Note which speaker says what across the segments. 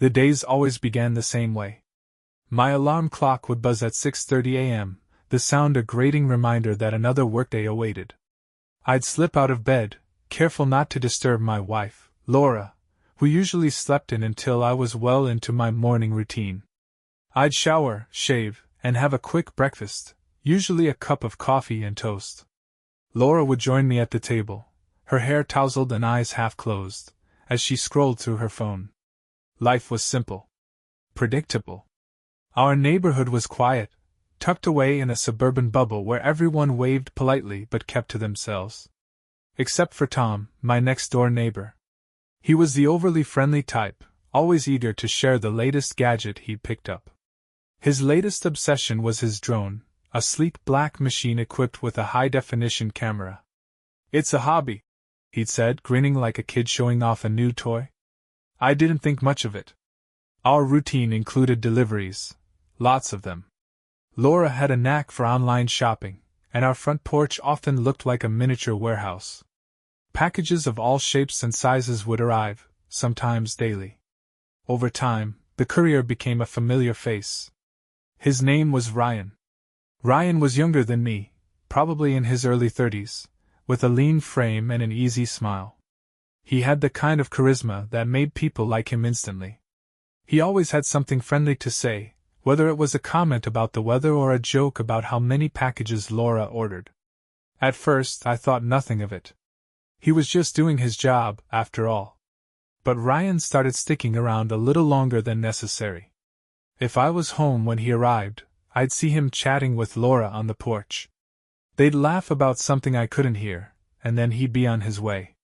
Speaker 1: The days always began the same way. My alarm clock would buzz at 6:30 a.m., the sound a grating reminder that another workday awaited. I'd slip out of bed, careful not to disturb my wife, Laura, who usually slept in until I was well into my morning routine. I'd shower, shave, and have a quick breakfast, usually a cup of coffee and toast. Laura would join me at the table, her hair tousled and eyes half closed, as she scrolled through her phone. Life was simple. Predictable. Our neighborhood was quiet, tucked away in a suburban bubble where everyone waved politely but kept to themselves. Except for Tom, my next-door neighbor. He was the overly friendly type, always eager to share the latest gadget he'd picked up. His latest obsession was his drone, a sleek black machine equipped with a high-definition camera. "It's a hobby," he'd said, grinning like a kid showing off a new toy. I didn't think much of it. Our routine included deliveries, lots of them. Laura had a knack for online shopping, and our front porch often looked like a miniature warehouse. Packages of all shapes and sizes would arrive, sometimes daily. Over time, the courier became a familiar face. His name was Ryan. Ryan was younger than me, probably in his early 30s, with a lean frame and an easy smile. He had the kind of charisma that made people like him instantly. He always had something friendly to say, whether it was a comment about the weather or a joke about how many packages Laura ordered. At first, I thought nothing of it. He was just doing his job, after all. But Ryan started sticking around a little longer than necessary. If I was home when he arrived, I'd see him chatting with Laura on the porch. They'd laugh about something I couldn't hear, and then he'd be on his way.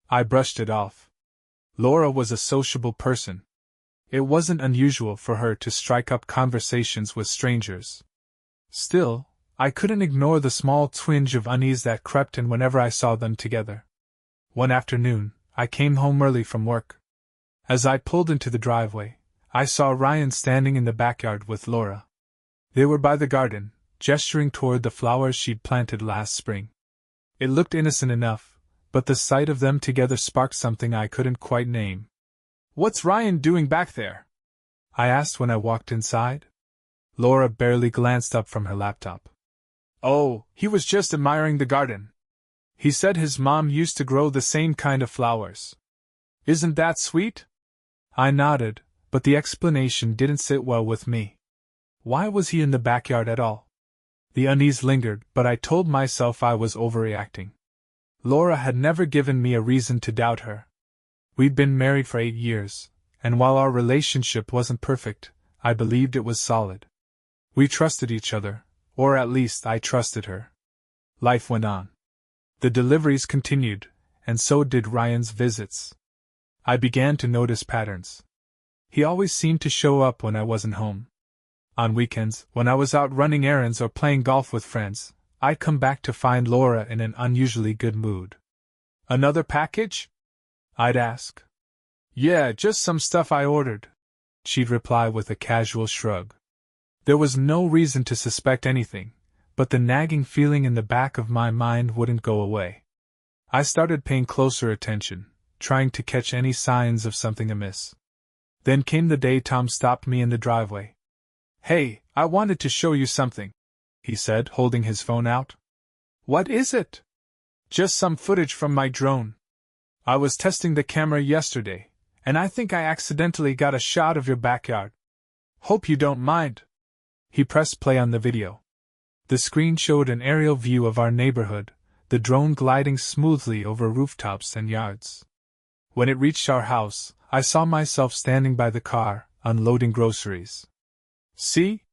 Speaker 1: I brushed it off. Laura was a sociable person. It wasn't unusual for her to strike up conversations with strangers. Still, I couldn't ignore the small twinge of unease that crept in whenever I saw them together. One afternoon, I came home early from work. As I pulled into the driveway, I saw Ryan standing in the backyard with Laura. They were by the garden, gesturing toward the flowers she'd planted last spring. It looked innocent enough, but the sight of them together sparked something I couldn't quite name. "What's Ryan doing back there?" I asked when I walked inside. Laura barely glanced up from her laptop. "Oh, he was just admiring the garden. He said his mom used to grow the same kind of flowers. Isn't that sweet?" I nodded, but the explanation didn't sit well with me. Why was he in the backyard at all? The unease lingered, but I told myself I was overreacting. Laura had never given me a reason to doubt her. We'd been married for 8 years, and while our relationship wasn't perfect, I believed it was solid. We trusted each other, or at least I trusted her. Life went on. The deliveries continued, and so did Ryan's visits. I began to notice patterns. He always seemed to show up when I wasn't home. On weekends, when I was out running errands or playing golf with friends, I'd come back to find Laura in an unusually good mood. "Another package?" I'd ask. "Yeah, just some stuff I ordered," she'd reply with a casual shrug. There was no reason to suspect anything, but the nagging feeling in the back of my mind wouldn't go away. I started paying closer attention, trying to catch any signs of something amiss. Then came the day Tom stopped me in the driveway. "Hey, I wanted to show you something," he said, holding his phone out. "What is it?" "Just some footage from my drone. I was testing the camera yesterday, and I think I accidentally got a shot of your backyard. Hope you don't mind." He pressed play on the video. The screen showed an aerial view of our neighborhood, the drone gliding smoothly over rooftops and yards. When it reached our house, I saw myself standing by the car, unloading groceries. "See?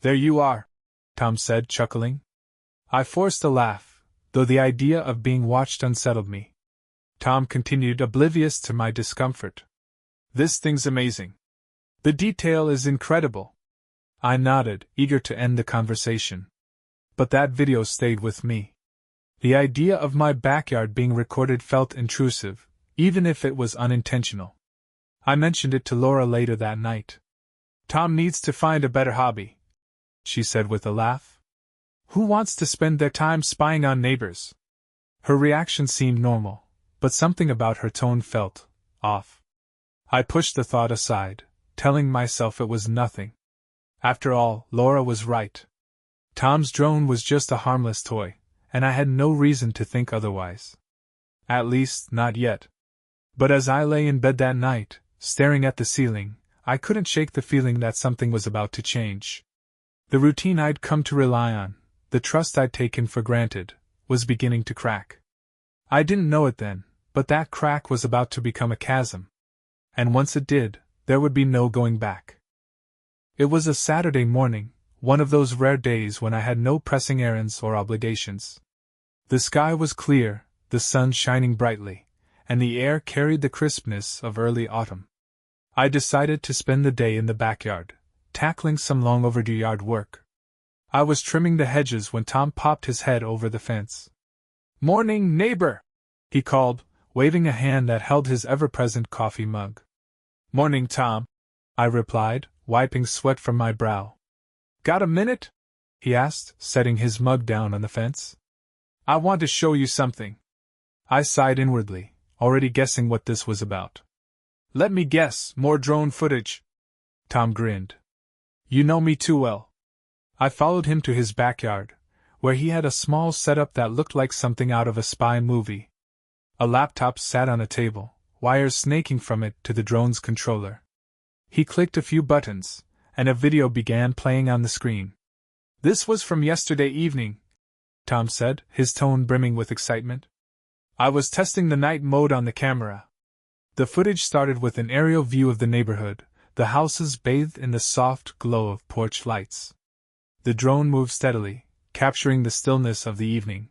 Speaker 1: There you are," Tom said, chuckling. I forced a laugh, though the idea of being watched unsettled me. Tom continued, oblivious to my discomfort. "This thing's amazing. The detail is incredible." I nodded, eager to end the conversation. But that video stayed with me. The idea of my backyard being recorded felt intrusive, even if it was unintentional. I mentioned it to Laura later that night. "Tom needs to find a better hobby," she said with a laugh. "Who wants to spend their time spying on neighbors?" Her reaction seemed normal, but something about her tone felt off. I pushed the thought aside, telling myself it was nothing. After all, Laura was right. Tom's drone was just a harmless toy, and I had no reason to think otherwise. At least, not yet. But as I lay in bed that night, staring at the ceiling, I couldn't shake the feeling that something was about to change. The routine I'd come to rely on, the trust I'd taken for granted, was beginning to crack. I didn't know it then, but that crack was about to become a chasm. And once it did, there would be no going back. It was a Saturday morning, one of those rare days when I had no pressing errands or obligations. The sky was clear, the sun shining brightly, and the air carried the crispness of early autumn. I decided to spend the day in the backyard, tackling some long overdue yard work. I was trimming the hedges when Tom popped his head over the fence. "Morning, neighbor!" he called, waving a hand that held his ever-present coffee mug. "Morning, Tom," I replied, wiping sweat from my brow. "Got a minute?" he asked, setting his mug down on the fence. "I want to show you something." I sighed inwardly, already guessing what this was about. "Let me guess, more drone footage." Tom grinned. "You know me too well." I followed him to his backyard, where he had a small setup that looked like something out of a spy movie. A laptop sat on a table, wires snaking from it to the drone's controller. He clicked a few buttons, and a video began playing on the screen. "This was from yesterday evening," Tom said, his tone brimming with excitement. "I was testing the night mode on the camera." The footage started with an aerial view of the neighborhood, the houses bathed in the soft glow of porch lights. The drone moved steadily, capturing the stillness of the evening.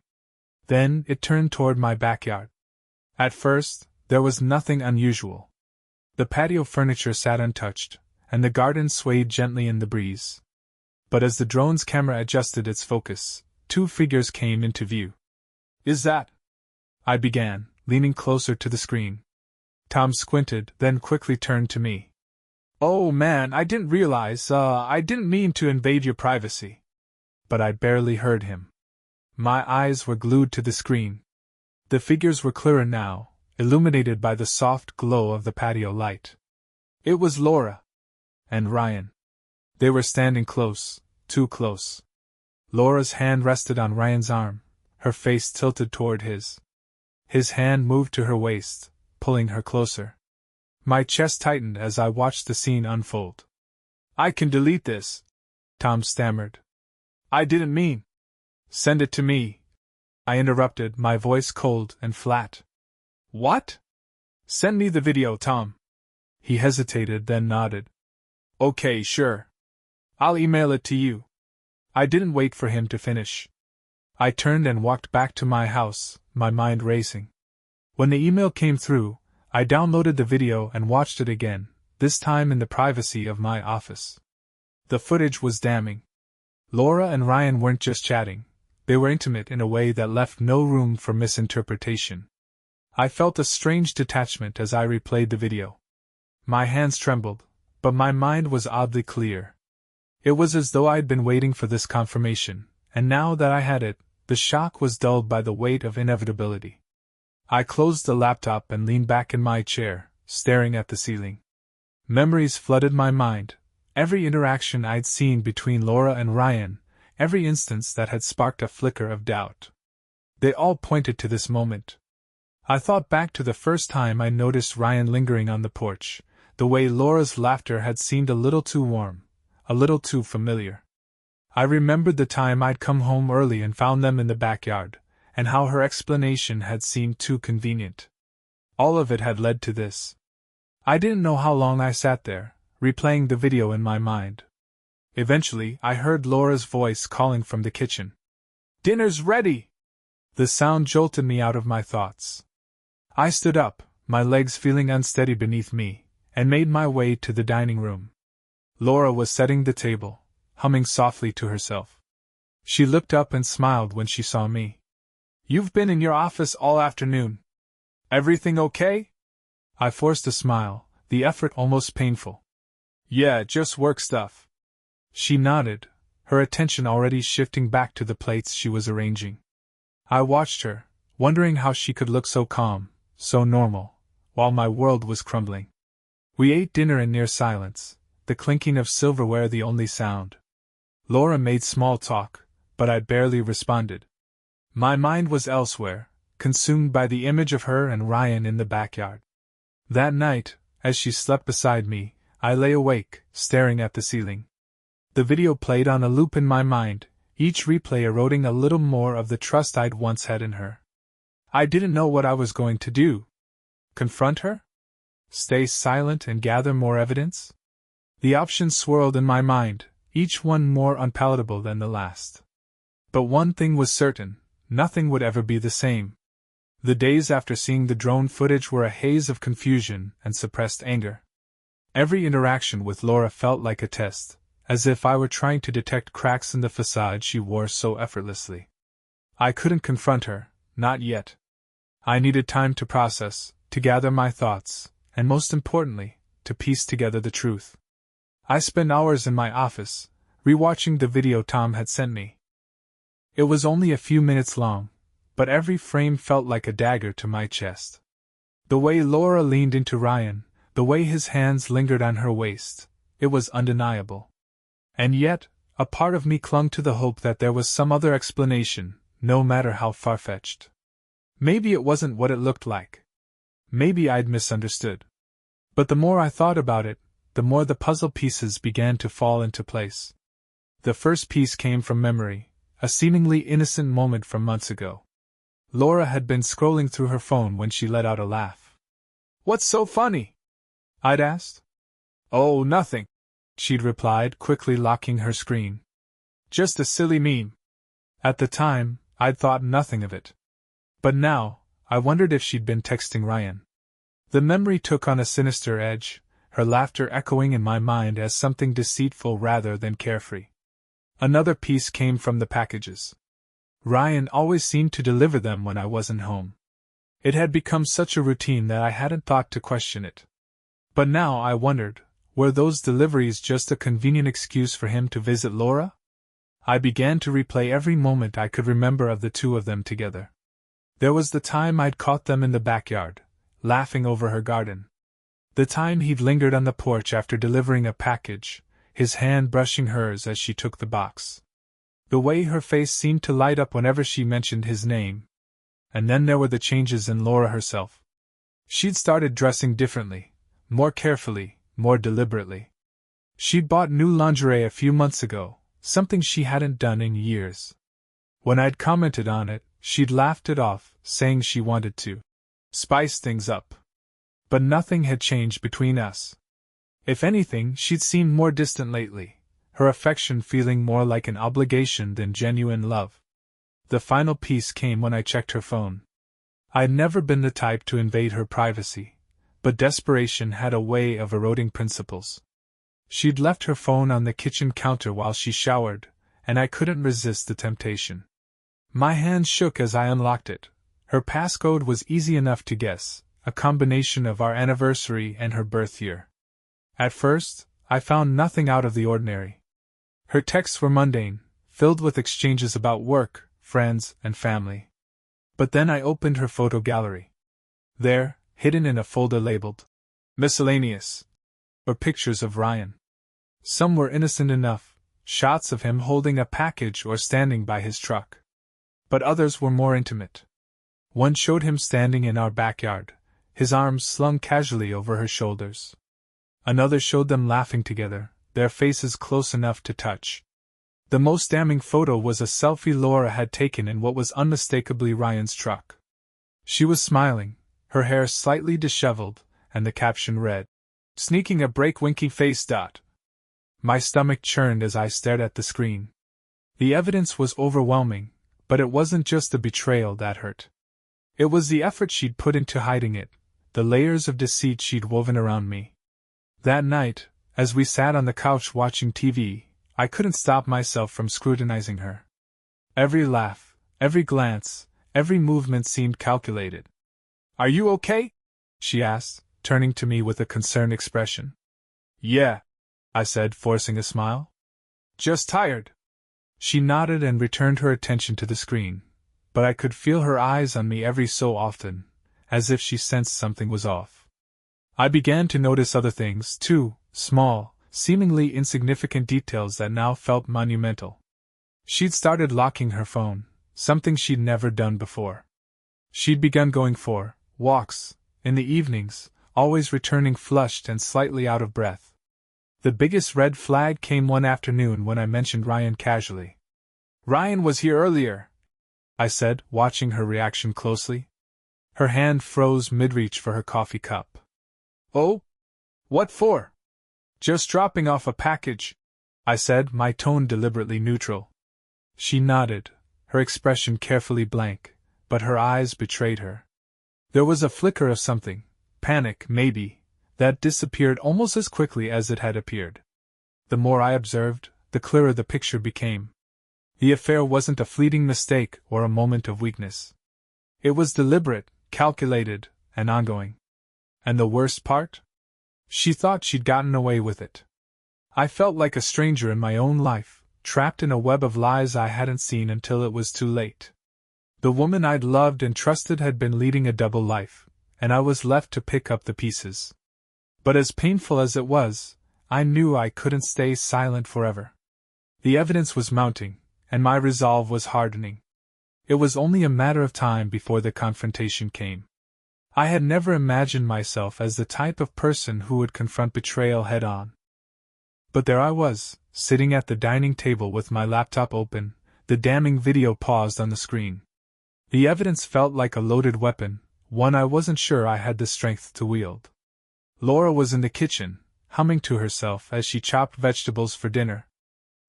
Speaker 1: Then it turned toward my backyard. At first, there was nothing unusual. The patio furniture sat untouched, and the garden swayed gently in the breeze. But as the drone's camera adjusted its focus, two figures came into view. "Is that?" I began, leaning closer to the screen. Tom squinted, then quickly turned to me. "Oh man, I didn't realize, I didn't mean to invade your privacy." But I barely heard him. My eyes were glued to the screen. The figures were clearer now, illuminated by the soft glow of the patio light. It was Laura and Ryan. They were standing close, too close. Laura's hand rested on Ryan's arm, her face tilted toward his. His hand moved to her waist, pulling her closer. My chest tightened as I watched the scene unfold. "I can delete this," Tom stammered. "I didn't mean." "Send it to me," I interrupted, my voice cold and flat. "What?" "Send me the video, Tom." He hesitated, then nodded. "Okay, sure. I'll email it to you." I didn't wait for him to finish. I turned and walked back to my house, my mind racing. When the email came through, I downloaded the video and watched it again, this time in the privacy of my office. The footage was damning. Laura and Ryan weren't just chatting, they were intimate in a way that left no room for misinterpretation. I felt a strange detachment as I replayed the video. My hands trembled, but my mind was oddly clear. It was as though I'd been waiting for this confirmation, and now that I had it, the shock was dulled by the weight of inevitability. I closed the laptop and leaned back in my chair, staring at the ceiling. Memories flooded my mind, every interaction I'd seen between Laura and Ryan, every instance that had sparked a flicker of doubt. They all pointed to this moment. I thought back to the first time I noticed Ryan lingering on the porch, the way Laura's laughter had seemed a little too warm, a little too familiar. I remembered the time I'd come home early and found them in the backyard, and how her explanation had seemed too convenient. All of it had led to this. I didn't know how long I sat there, replaying the video in my mind. Eventually, I heard Laura's voice calling from the kitchen. "Dinner's ready!" The sound jolted me out of my thoughts. I stood up, my legs feeling unsteady beneath me, and made my way to the dining room. Laura was setting the table, humming softly to herself. She looked up and smiled when she saw me. "You've been in your office all afternoon. Everything okay?" I forced a smile, the effort almost painful. "Yeah, just work stuff." She nodded, her attention already shifting back to the plates she was arranging. I watched her, wondering how she could look so calm, so normal, while my world was crumbling. We ate dinner in near silence, the clinking of silverware the only sound. Laura made small talk, but I barely responded. My mind was elsewhere, consumed by the image of her and Ryan in the backyard. That night, as she slept beside me, I lay awake, staring at the ceiling. The video played on a loop in my mind, each replay eroding a little more of the trust I'd once had in her. I didn't know what I was going to do. Confront her? Stay silent and gather more evidence? The options swirled in my mind, each one more unpalatable than the last. But one thing was certain, nothing would ever be the same. The days after seeing the drone footage were a haze of confusion and suppressed anger. Every interaction with Laura felt like a test, as if I were trying to detect cracks in the facade she wore so effortlessly. I couldn't confront her, not yet. I needed time to process, to gather my thoughts, and most importantly, to piece together the truth. I spent hours in my office, rewatching the video Tom had sent me. It was only a few minutes long, but every frame felt like a dagger to my chest. The way Laura leaned into Ryan, the way his hands lingered on her waist, it was undeniable. And yet, a part of me clung to the hope that there was some other explanation, no matter how far-fetched. Maybe it wasn't what it looked like. Maybe I'd misunderstood. But the more I thought about it, the more the puzzle pieces began to fall into place. The first piece came from memory, a seemingly innocent moment from months ago. Laura had been scrolling through her phone when she let out a laugh. "What's so funny?" I'd asked. "Oh, nothing," she'd replied, quickly locking her screen. "Just a silly meme." At the time, I'd thought nothing of it. But now, I wondered if she'd been texting Ryan. The memory took on a sinister edge, her laughter echoing in my mind as something deceitful rather than carefree. Another piece came from the packages. Ryan always seemed to deliver them when I wasn't home. It had become such a routine that I hadn't thought to question it. But now I wondered, were those deliveries just a convenient excuse for him to visit Laura? I began to replay every moment I could remember of the two of them together. There was the time I'd caught them in the backyard, laughing over her garden. The time he'd lingered on the porch after delivering a package, his hand brushing hers as she took the box. The way her face seemed to light up whenever she mentioned his name. And then there were the changes in Laura herself. She'd started dressing differently, more carefully, more deliberately. She'd bought new lingerie a few months ago, something she hadn't done in years. When I'd commented on it, she'd laughed it off, saying she wanted to spice things up. But nothing had changed between us. If anything, she'd seemed more distant lately, her affection feeling more like an obligation than genuine love. The final piece came when I checked her phone. I'd never been the type to invade her privacy, but desperation had a way of eroding principles. She'd left her phone on the kitchen counter while she showered, and I couldn't resist the temptation. My hand shook as I unlocked it. Her passcode was easy enough to guess, a combination of our anniversary and her birth year. At first, I found nothing out of the ordinary. Her texts were mundane, filled with exchanges about work, friends, and family. But then I opened her photo gallery. There, hidden in a folder labeled Miscellaneous, were pictures of Ryan. Some were innocent enough, shots of him holding a package or standing by his truck. But others were more intimate. One showed him standing in our backyard, his arms slung casually over her shoulders. Another showed them laughing together, their faces close enough to touch. The most damning photo was a selfie Laura had taken in what was unmistakably Ryan's truck. She was smiling, her hair slightly disheveled, and the caption read, "Sneaking a break, winky face. My stomach churned as I stared at the screen. The evidence was overwhelming, but it wasn't just the betrayal that hurt. It was the effort she'd put into hiding it, the layers of deceit she'd woven around me. That night, as we sat on the couch watching TV, I couldn't stop myself from scrutinizing her. Every laugh, every glance, every movement seemed calculated. "Are you okay?" she asked, turning to me with a concerned expression. "Yeah," I said, forcing a smile. "Just tired." She nodded and returned her attention to the screen, but I could feel her eyes on me every so often, as if she sensed something was off. I began to notice other things, too, small, seemingly insignificant details that now felt monumental. She'd started locking her phone, something she'd never done before. She'd begun going for walks in the evenings, always returning flushed and slightly out of breath. The biggest red flag came one afternoon when I mentioned Ryan casually. "Ryan was here earlier," I said, watching her reaction closely. Her hand froze mid-reach for her coffee cup. "Oh? What for?" "Just dropping off a package," I said, my tone deliberately neutral. She nodded, her expression carefully blank, but her eyes betrayed her. There was a flicker of something, panic, maybe, that disappeared almost as quickly as it had appeared. The more I observed, the clearer the picture became. The affair wasn't a fleeting mistake or a moment of weakness. It was deliberate, calculated, and ongoing. And the worst part? She thought she'd gotten away with it. I felt like a stranger in my own life, trapped in a web of lies I hadn't seen until it was too late. The woman I'd loved and trusted had been leading a double life, and I was left to pick up the pieces. But as painful as it was, I knew I couldn't stay silent forever. The evidence was mounting, and my resolve was hardening. It was only a matter of time before the confrontation came. I had never imagined myself as the type of person who would confront betrayal head-on. But there I was, sitting at the dining table with my laptop open, the damning video paused on the screen. The evidence felt like a loaded weapon, one I wasn't sure I had the strength to wield. Laura was in the kitchen, humming to herself as she chopped vegetables for dinner.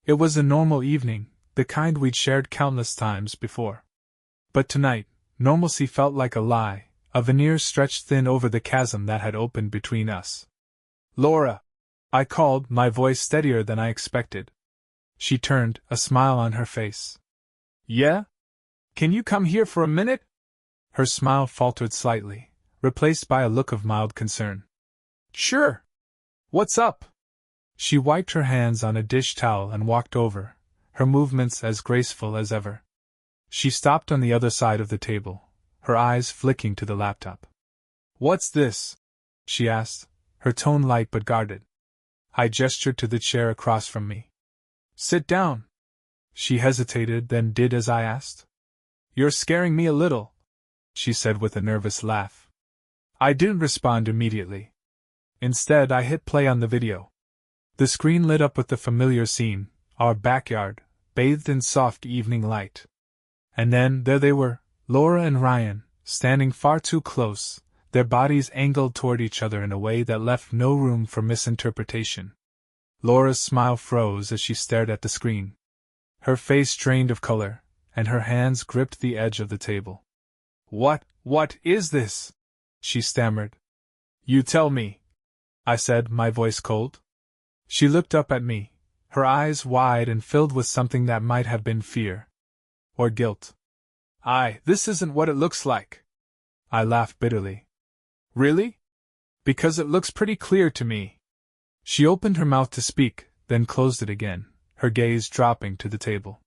Speaker 1: It was a normal evening, the kind we'd shared countless times before. But tonight, normalcy felt like a lie, a veneer stretched thin over the chasm that had opened between us. "Laura!" I called, my voice steadier than I expected. She turned, a smile on her face. "Yeah? Can you come here for a minute?" Her smile faltered slightly, replaced by a look of mild concern. "Sure. What's up?" She wiped her hands on a dish towel and walked over, her movements as graceful as ever. She stopped on the other side of the table, her eyes flicking to the laptop. "What's this?" she asked, her tone light but guarded. I gestured to the chair across from me. "Sit down." She hesitated, then did as I asked. "You're scaring me a little," she said with a nervous laugh. I didn't respond immediately. Instead, I hit play on the video. The screen lit up with the familiar scene, our backyard, bathed in soft evening light. And then, there they were, Laura and Ryan, standing far too close, their bodies angled toward each other in a way that left no room for misinterpretation. Laura's smile froze as she stared at the screen. Her face drained of color, and her hands gripped the edge of the table. What is this?" she stammered. "You tell me," I said, my voice cold. She looked up at me, her eyes wide and filled with something that might have been fear. Or guilt. This isn't what it looks like." I laughed bitterly. "Really? Because it looks pretty clear to me." She opened her mouth to speak, then closed it again, her gaze dropping to the table.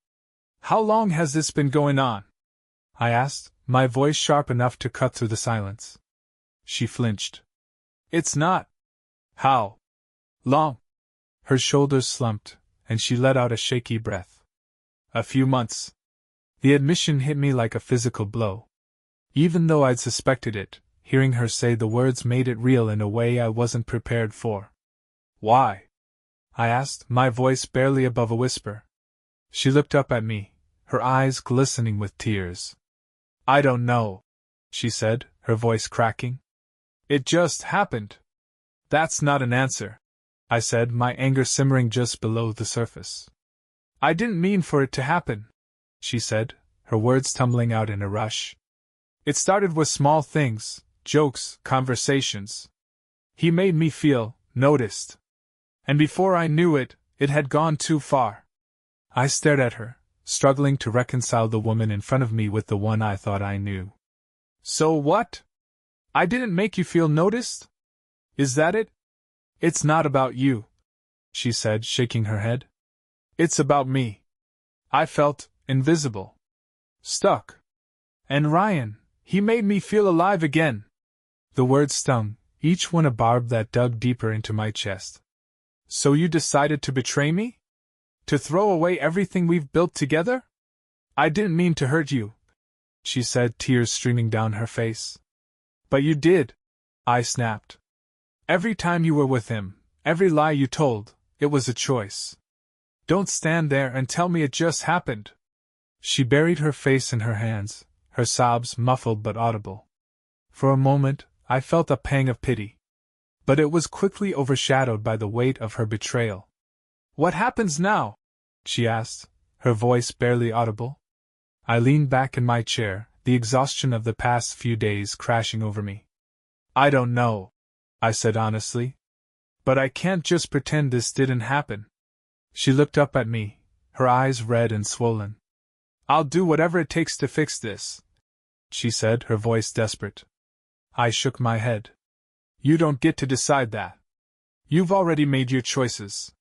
Speaker 1: "How long has this been going on?" I asked, my voice sharp enough to cut through the silence. She flinched. "It's not." "How long?" Her shoulders slumped, and she let out a shaky breath. "A few months." The admission hit me like a physical blow. Even though I'd suspected it, hearing her say the words made it real in a way I wasn't prepared for. "Why?" I asked, my voice barely above a whisper. She looked up at me, her eyes glistening with tears. "I don't know," she said, her voice cracking. "It just happened." "That's not an answer," I said, my anger simmering just below the surface. "I didn't mean for it to happen," she said, her words tumbling out in a rush. "It started with small things, jokes, conversations. He made me feel noticed. And before I knew it, it had gone too far." I stared at her, struggling to reconcile the woman in front of me with the one I thought I knew. "So what? I didn't make you feel noticed? Is that it?" "It's not about you," she said, shaking her head. "It's about me. I felt invisible. Stuck. And Ryan, he made me feel alive again." The word stung, each one a barb that dug deeper into my chest. So you decided to betray me? To throw away everything we've built together? I didn't mean to hurt you, she said, tears streaming down her face. But you did, I snapped. Every time you were with him, every lie you told, it was a choice. Don't stand there and tell me it just happened. She buried her face in her hands, her sobs muffled but audible. For a moment, I felt a pang of pity. But it was quickly overshadowed by the weight of her betrayal. What happens now? She asked, her voice barely audible. I leaned back in my chair, the exhaustion of the past few days crashing over me. I don't know, I said honestly. But I can't just pretend this didn't happen. She looked up at me, her eyes red and swollen. I'll do whatever it takes to fix this, she said, her voice desperate. I shook my head. You don't get to decide that. You've already made your choices.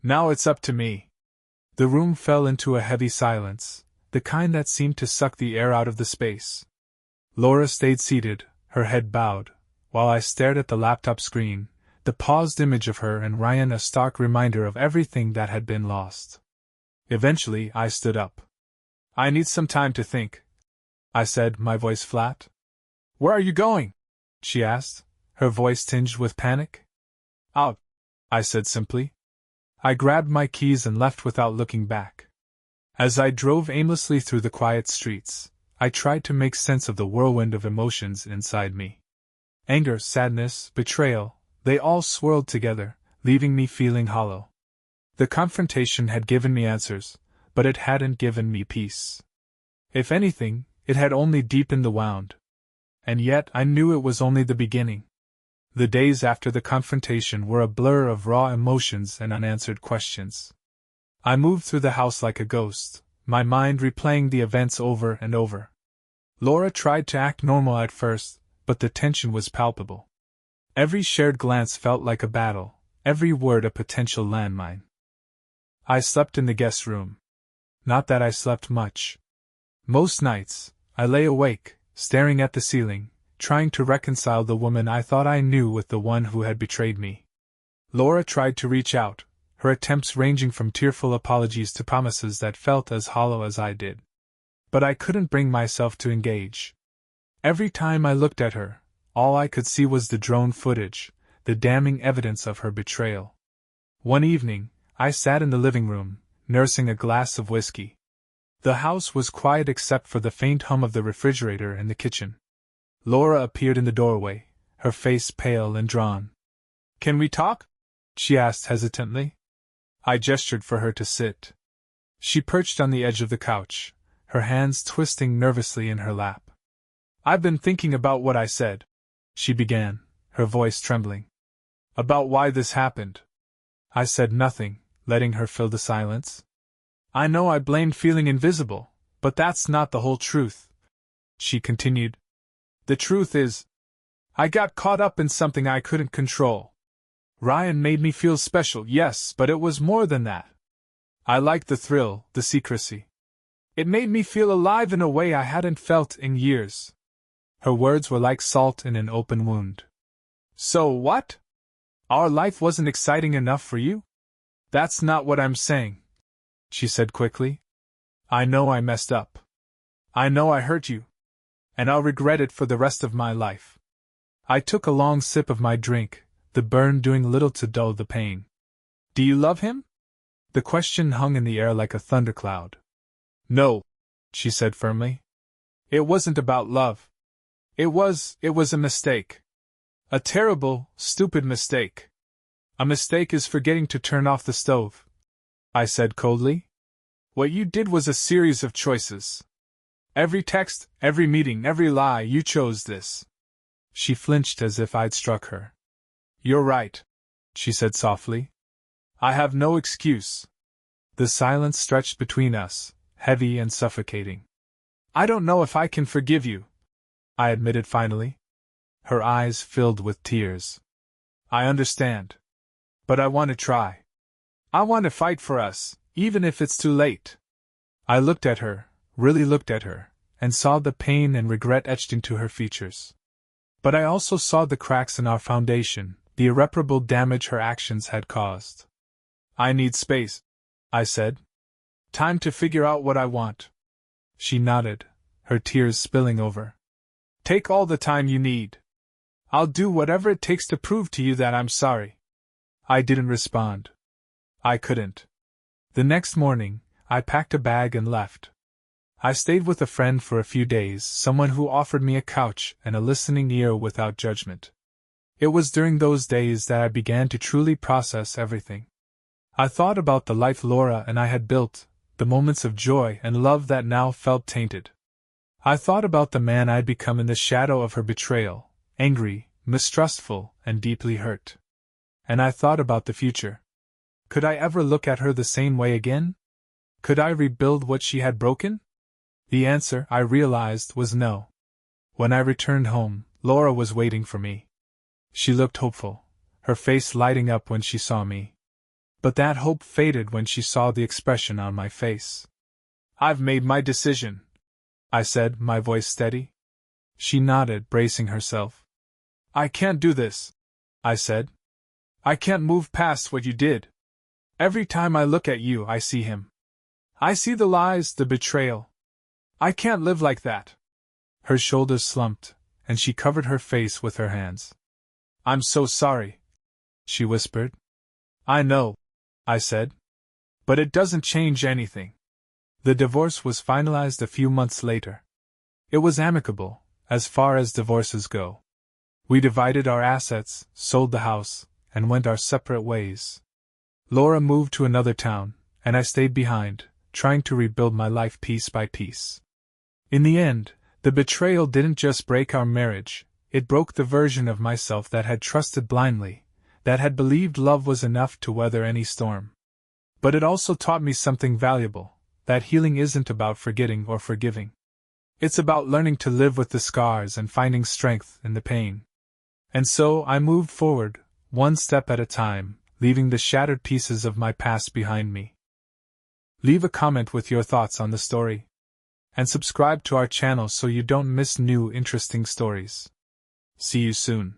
Speaker 1: Now it's up to me. The room fell into a heavy silence, the kind that seemed to suck the air out of the space. Laura stayed seated, her head bowed, while I stared at the laptop screen, the paused image of her and Ryan a stark reminder of everything that had been lost. Eventually, I stood up. I need some time to think, I said, my voice flat. Where are you going? She asked, her voice tinged with panic. Out, I said simply. I grabbed my keys and left without looking back. As I drove aimlessly through the quiet streets, I tried to make sense of the whirlwind of emotions inside me. Anger, sadness, betrayal, they all swirled together, leaving me feeling hollow. The confrontation had given me answers, but it hadn't given me peace. If anything, it had only deepened the wound. And yet I knew it was only the beginning. The days after the confrontation were a blur of raw emotions and unanswered questions. I moved through the house like a ghost, my mind replaying the events over and over. Laura tried to act normal at first, but the tension was palpable. Every shared glance felt like a battle, every word a potential landmine. I slept in the guest room. Not that I slept much. Most nights, I lay awake, staring at the ceiling, trying to reconcile the woman I thought I knew with the one who had betrayed me. Laura tried to reach out, her attempts ranging from tearful apologies to promises that felt as hollow as I did. But I couldn't bring myself to engage. Every time I looked at her, all I could see was the drone footage, the damning evidence of her betrayal. One evening, I sat in the living room, nursing a glass of whiskey. The house was quiet except for the faint hum of the refrigerator in the kitchen. Laura appeared in the doorway, her face pale and drawn. Can we talk? She asked hesitantly. I gestured for her to sit. She perched on the edge of the couch, her hands twisting nervously in her lap. I've been thinking about what I said, she began, her voice trembling. About why this happened. I said nothing, letting her fill the silence. I know I blamed feeling invisible, but that's not the whole truth, she continued. The truth is, I got caught up in something I couldn't control. Ryan made me feel special, yes, but it was more than that. I liked the thrill, the secrecy. It made me feel alive in a way I hadn't felt in years. Her words were like salt in an open wound. So what? Our life wasn't exciting enough for you? That's not what I'm saying, she said quickly. I know I messed up. I know I hurt you. And I'll regret it for the rest of my life. I took a long sip of my drink, the burn doing little to dull the pain. Do you love him? The question hung in the air like a thundercloud. No, she said firmly. It wasn't about love. It was a mistake. A terrible, stupid mistake. A mistake is forgetting to turn off the stove, I said coldly. What you did was a series of choices. Every text, every meeting, every lie, you chose this. She flinched as if I'd struck her. You're right, she said softly. I have no excuse. The silence stretched between us, heavy and suffocating. I don't know if I can forgive you, I admitted finally. Her eyes filled with tears. I understand. But I want to try. I want to fight for us, even if it's too late. I looked at her, really looked at her, and saw the pain and regret etched into her features. But I also saw the cracks in our foundation, the irreparable damage her actions had caused. I need space, I said. Time to figure out what I want. She nodded, her tears spilling over. Take all the time you need. I'll do whatever it takes to prove to you that I'm sorry. I didn't respond. I couldn't. The next morning, I packed a bag and left. I stayed with a friend for a few days, someone who offered me a couch and a listening ear without judgment. It was during those days that I began to truly process everything. I thought about the life Laura and I had built, the moments of joy and love that now felt tainted. I thought about the man I'd become in the shadow of her betrayal, angry, mistrustful, and deeply hurt. And I thought about the future. Could I ever look at her the same way again? Could I rebuild what she had broken? The answer, I realized, was no. When I returned home, Laura was waiting for me. She looked hopeful, her face lighting up when she saw me. But that hope faded when she saw the expression on my face. I've made my decision, I said, my voice steady. She nodded, bracing herself. I can't do this, I said. I can't move past what you did. Every time I look at you, I see him. I see the lies, the betrayal. I can't live like that. Her shoulders slumped, and she covered her face with her hands. I'm so sorry, she whispered. I know, I said. But it doesn't change anything. The divorce was finalized a few months later. It was amicable, as far as divorces go. We divided our assets, sold the house, and went our separate ways. Laura moved to another town, and I stayed behind, trying to rebuild my life piece by piece. In the end, the betrayal didn't just break our marriage, it broke the version of myself that had trusted blindly, that had believed love was enough to weather any storm. But it also taught me something valuable, that healing isn't about forgetting or forgiving. It's about learning to live with the scars and finding strength in the pain. And so I moved forward, one step at a time, leaving the shattered pieces of my past behind me. Leave a comment with your thoughts on the story. And subscribe to our channel so you don't miss new interesting stories. See you soon.